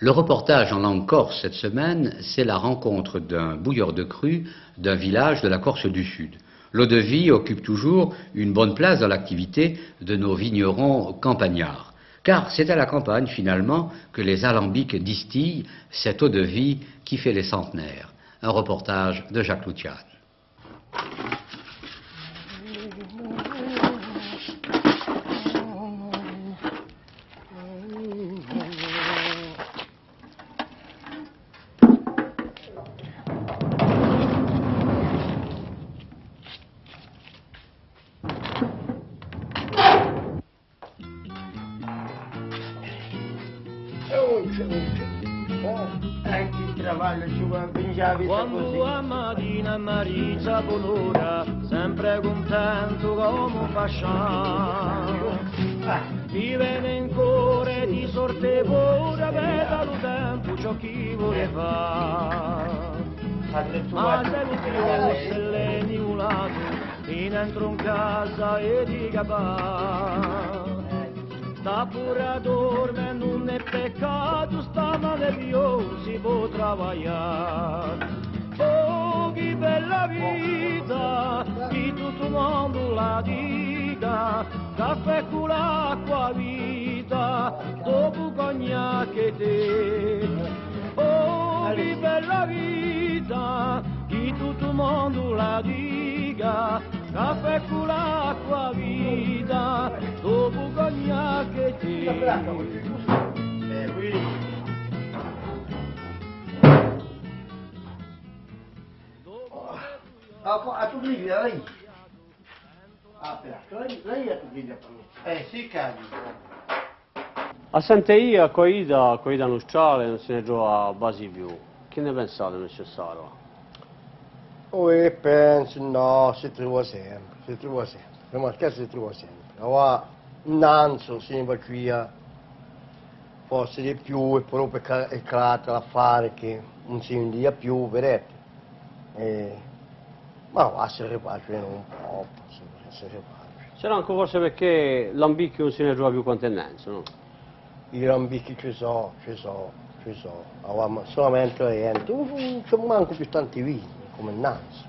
Le reportage en langue corse cette semaine, c'est la rencontre d'un bouilleur de cru d'un village de la Corse du Sud. L'eau-de-vie occupe toujours une bonne place dans l'activité de nos vignerons campagnards. Car c'est à la campagne, finalement, que les alambics distillent cette eau-de-vie qui fait les centenaires. Un reportage de Jacques Loutian. Quando a mattina Marisa Bonora, sempre contento come un fasciano, vive in cuore di sorte pure, veda lo tempo ciò chi vuole fare. Ma se lo Dio se l'è niulato, in dentro in casa e di capà. Sta pure a dormire, non è peccato, sta nervioso, si può lavorare. Oh, che bella vita, che tutto il mondo la dica, caffè con l'acqua vita, dopo cognac e te. Oh, che bella vita, che tutto il mondo la dica, caffè con l'acqua vita, dopo cognac e te. A tu griglia lei? Lei a tu griglia per me? Sì, cari. A Sant'Eia, a Coida Nustrale, non se ne trova a basi più. Che ne pensate, necessario? Oh, io penso, no, si trova sempre. Ma che si trova sempre. Allora, innanzi, si va qui, forse di più, e poi è claro l'affare che non si india più, vedete? Ma va, si riparte un po', si riparte. C'era anche forse perché l'ambicchio non se ne trova più con tendenza, no? I rambicchi ci sono. Allora, solamente niente, non ci manco più tanti vini, come innanzi.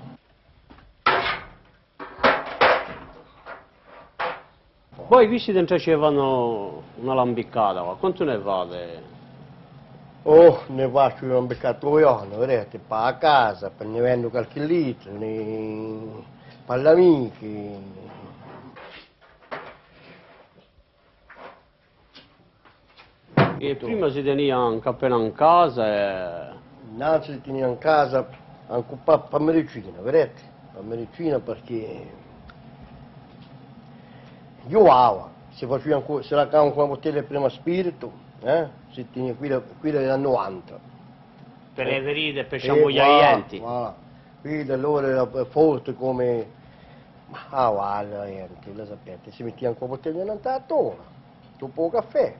Voi visti dentro ci fanno una lambiccata, quanto ne fate? Oh, ne faccio un beccato giorno, vedete, per la casa, per ne vendo qualche litro, per gli amici. E prima si teneva appena in casa e... Innanzi si teneva in casa anche per medicina, vedete? Per medicina perché io se faceva ancora, se la cavo con una bottiglia di prima spirito, si teneva qui da 90. Per le ferite e per sciambogliare i denti. Voilà. Qui da loro era forte come... Ma guarda, niente, lo sapete, si metteva ancora una bottiglia di 90 ore, dopo il caffè.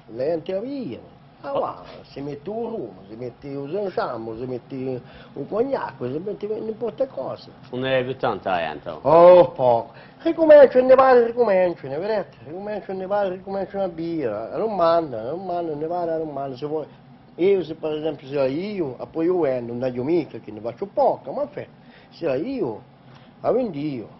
Le denti via. Guarda, si mette un rum, si mette un sciambo, si mette un cognac, si mette n'importe cosa. Non ne è più tanta gente. Oh, poco. Ricominciano, ne pare, ricominciano, vedete? Ricominciano, ne pare, ricominciano a birra. Non manda, ne pare, non manda. Se vuoi, io, se per esempio, se io, poi io vendo, non ho mica, che ne faccio poco, ma se io, la vendo io.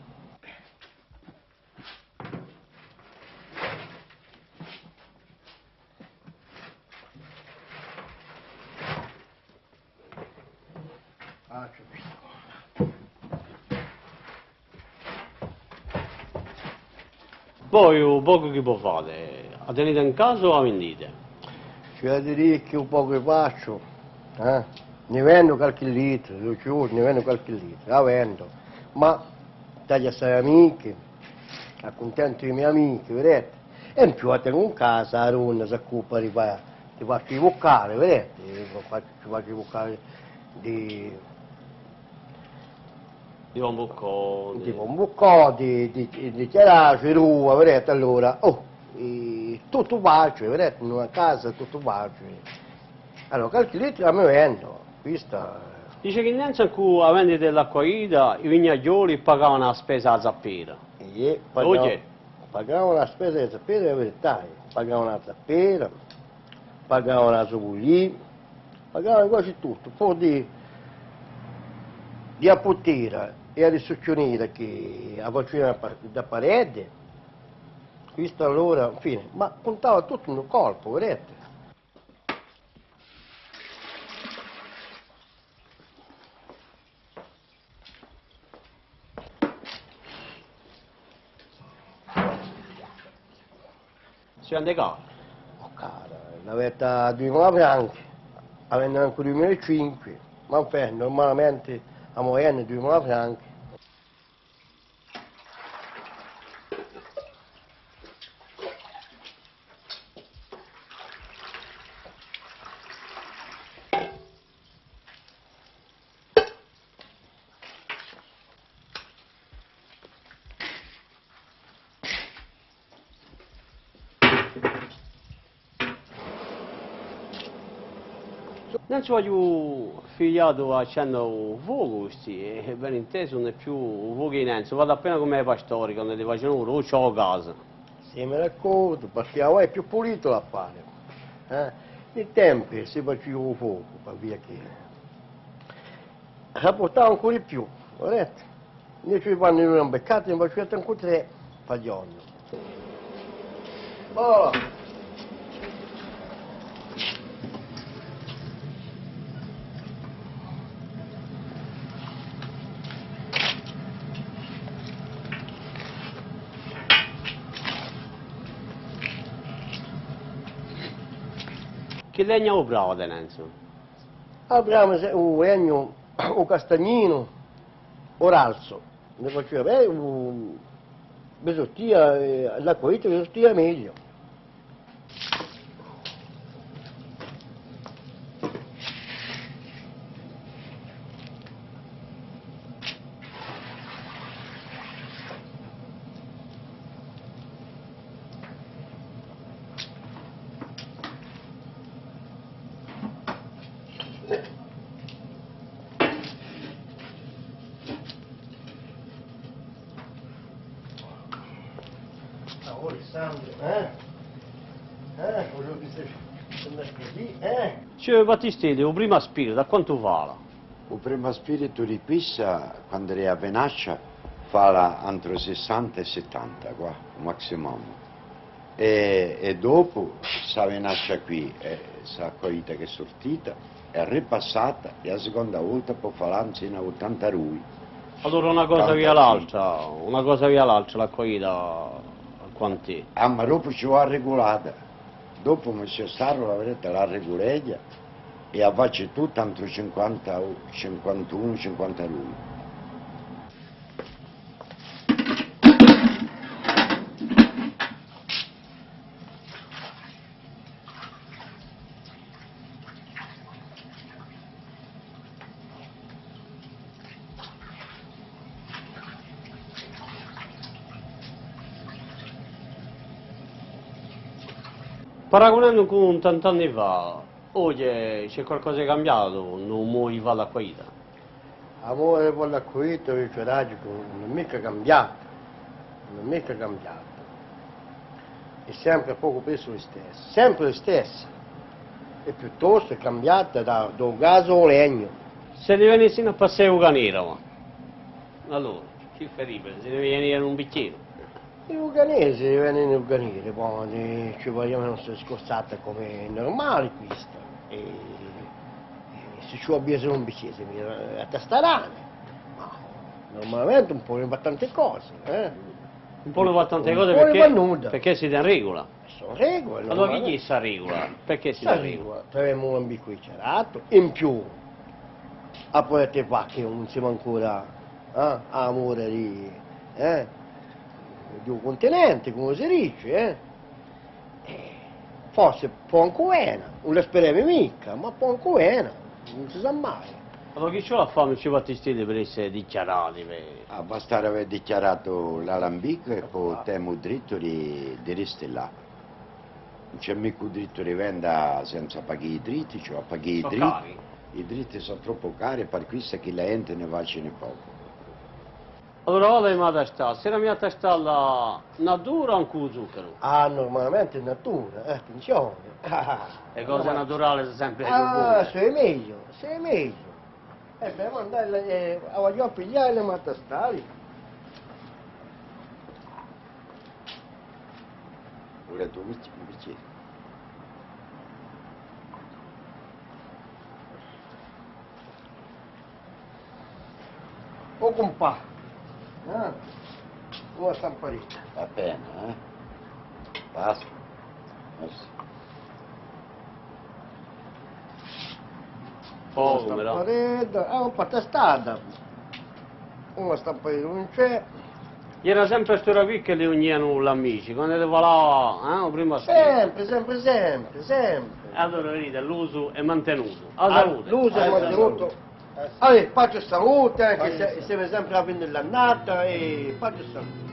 Poi un poco che può fare? La tenete in casa o la vendite? C'è da dire che un po' che faccio, ne vendo qualche litro, ne vendo qualche litro, la vendo, ma taglio assai amiche, accontento i miei amici, vedete? E in più la tengo in casa, la ronna si occupa ti faccio i boccali, vedete? Ti faccio i boccali di... Tipo un boccò... Tipo un boccò di chiarace, rua, vedete? Allora, tutto bacio, vedete? In una casa tutto bacio. Allora, qualche litro a me vendo, questa... Dice che innanzi a cui la vendita dell'acquaida, i vignaglioli pagavano la spesa a zappira. Pagavano la spesa di zappira, è la verità, pagavano la zappira, pagavano la sopulì, pagavano quasi tutto, poi di apputtire e a risuccionire che a faceva da parete, questo allora, fine, ma puntava tutto in un colpo, vedete? Si vende caro. Oh cara, l'avete 2000 franchi, la vendono anche 2005, ma normalmente a Moena 2000 franchi. Non ci voglio figliato accendo fuoco, e ben inteso non è più fuoco in enzo, vado appena come ai pastori quando ti facevano loro, o c'ho a casa. Sì, mi racconto, perché ora è più pulito l'affare. Nei tempi si faceva il fuoco, per via che rapportava ancora di più, vedete? Invece quando erano beccati ne facevano ancora 3 per giorno. Oh! Che legna o brava tenenza? Abbiamo un legno, un castagnino, un ralzo. Ne faceva un besottia, la coita besottia meglio. Quello che sembra così, Cioè Battistelli, o prima spirito, da quanto vale? Il primo spirito di Pisa, quando era a Venaccia, fa entro 60 e 70 qua, maximum. E dopo, sa Venaccia qui, sa accoglita che è sortita, è ripassata e la seconda volta può fare insieme a 80 rui. Allora una cosa via l'altra, l'accoglita quant'è? Ah, ma dopo ci va regolata. Dopo mi c'è stato, la verità, la regoleglia e a faccia tutta entro 50, 51, 50 rui. Paragonando con tant'anni fa, oggi c'è qualcosa di cambiato, non muovi va l'accoglita. Amore per l'accoglito, il tragico, non è mica cambiato, non è mica cambiato. È sempre poco peso lo stesso, sempre lo stesso. E piuttosto è cambiata da un gas o legno. Se ne venisse a passare un canera, ma. Allora, che farebbe? Se ne venire in un bicchiere. I uganesi vengono in uganese, poi ci vogliamo essere scorsate come normale questo. E se ci abbiamo un bicchiere, a testarane. Ma normalmente un po' ne va tante cose. Un po' ne va tante cose Un po' ne va nuda. perché siete in regola. Sono regole. Allora chi sta in regola? Perché si in regola? Abbiamo un bicchierato, in più, a poter fare che non siamo ancora amore di un continente, come si dice, forse può anche bene, non lo speriamo mica, ma può anche bene, non si sa mai. Allora chi ce la fa, non ci Battistelli per essere dichiarati? Ah, basta aver dichiarato l'alambico e poi temo dritto di restare là. Non c'è mica il diritto di vendere senza pagare i diritti, cioè pagare i diritti. Cari. I diritti sono troppo cari per questo che la gente ne va ce ne poco. Allora, ora è una tastata. Se la mia tastata natura o con zucchero? Ah, normalmente è natura, attenzione. Le cose naturali sono sempre più Ah, buone. sei meglio, sei meglio. Dobbiamo andare a pigliare le matastali. Pure tu, un bicchiere. O compà. Una stamparita. Va bene, eh? Basta. Merci. Poco, Una però. stamparita, un po' testata. Una stamparita non c'è. Era sempre storia qui che le uniano gli amici, quando le là, prima Sempre, sempre, sempre, sempre. Allora vedete, l'uso è mantenuto. A Ah, salute. l'uso è mantenuto. Allora, faccio salute, anche se siamo sempre a vendere l'annata e faccio salute.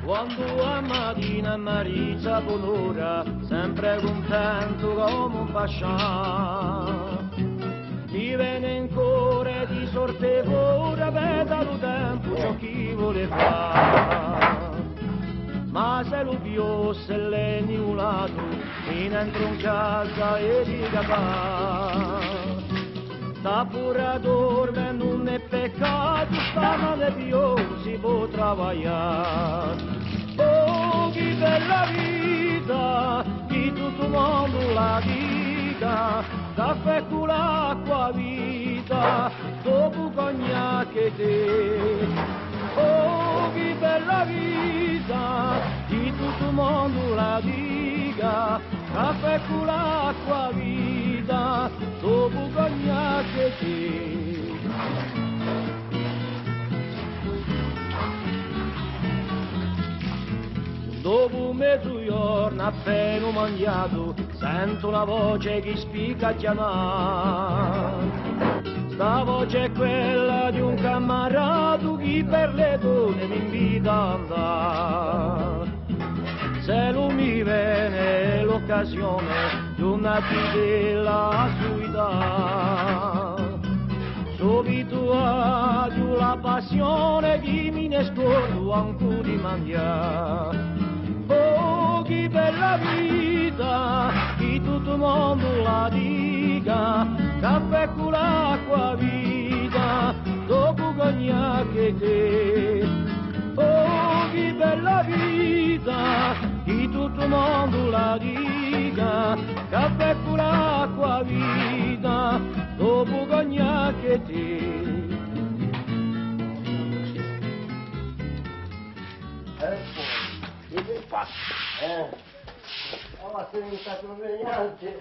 Quando a mattina Maria buon'ora, sempre contento come un pascià. Ti viene in cuore di sorte ora, veda lo tempo ciò chi vuole fare. Ma se lo piosse l'è niulato, in entro in casa e di capà. Sta pure a dormire, non è peccato, sta male più si può travagliare. Oh, che bella vita, che tutto il mondo la dica, caffè con l'acqua vita, dopo cognac e te. Oh, che bella vita, che tutto il mondo la dica, caffè con l'acqua vita, dopo cognac e te. Dopo mezzogiorno appena mangiato, sento la voce che spiega a chiamare. Sta voce è quella di un camarato che per le donne mi invita ad andare. Se non mi viene l'occasione di una bidella suida, subito adio la passione che mi ne scordo ancora di mangiare. Oh, che bella vita, che tutto il mondo la dica, caffè con l'acqua vita, dopo cognac e te. Oh, che bella vita, che tutto il mondo la dica, caffè con l'acqua vita, dopo cognac e te. Che fai? Allora, se non mi sta più bene neanche.